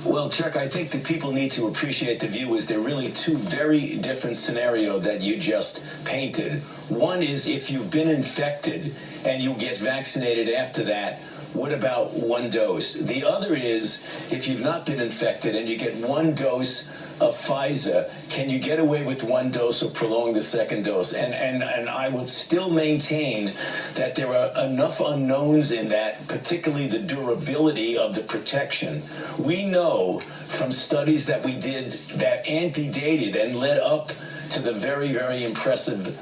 Well, Chuck, I think that people need to appreciate the view is there really two very different scenarios that you just painted. One is if you've been infected and you get vaccinated after that, what about one dose? The other is if you've not been infected and you get one dose of Pfizer, can you get away with one dose or prolong the second dose? And I would still maintain that there are enough unknowns in that, particularly the durability of the protection. We know from studies that we did that antedated and led up to the very, very impressive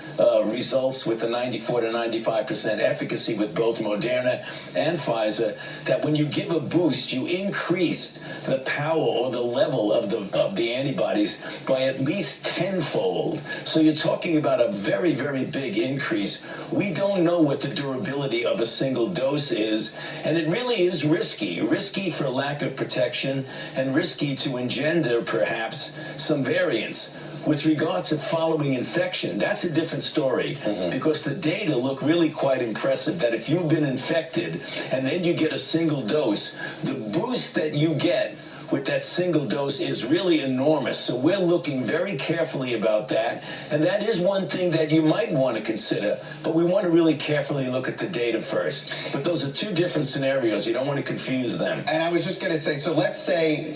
results with the 94 to 95% efficacy with both Moderna and Pfizer, that when you give a boost, you increase the power or the level of the antibodies by at least tenfold. So you're talking about a very, very big increase. We don't know what the durability of a single dose is, and it really is risky for lack of protection and risky to engender perhaps some variants. With regard to following infection, that's a different story because the data look really quite impressive that if you've been infected and then you get a single dose, the boost that you get with that single dose is really enormous. So we're looking very carefully about that. And that is one thing that you might want to consider, but we want to really carefully look at the data first. But those are two different scenarios. You don't want to confuse them. And I was just going to say, so let's say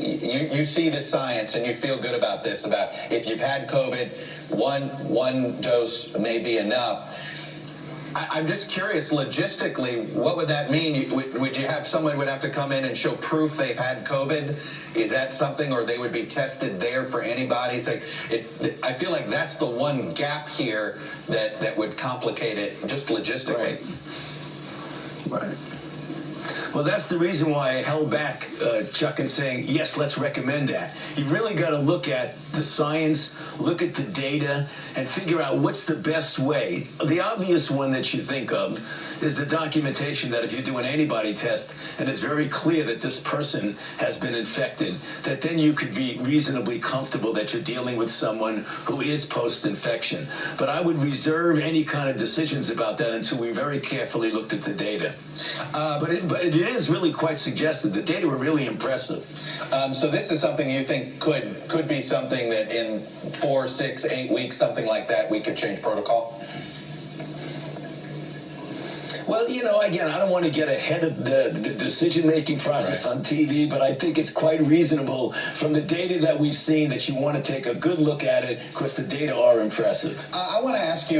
you see the science and you feel good about this, about if you've had COVID, one dose may be enough. I'm just curious, logistically, what would that mean? Would you have someone would have to come in and show proof they've had COVID? Is that something, or they would be tested there for antibodies? I feel like that's the one gap here that would complicate it just logistically. Right. Well, that's the reason why I held back, Chuck, in saying, yes, let's recommend that. You've really got to look at the science, look at the data, and figure out what's the best way. The obvious one that you think of is the documentation that if you do an antibody test and it's very clear that this person has been infected, that then you could be reasonably comfortable that you're dealing with someone who is post-infection. But I would reserve any kind of decisions about that until we very carefully looked at the data. But it is really quite suggestive. The data were really impressive. So this is something you think could be something that in 4, 6, 8 weeks, something like that, we could change protocol? Well, you know, again, I don't want to get ahead of the decision-making process on TV, but I think it's quite reasonable from the data that we've seen that you want to take a good look at it because the data are impressive. I want to ask you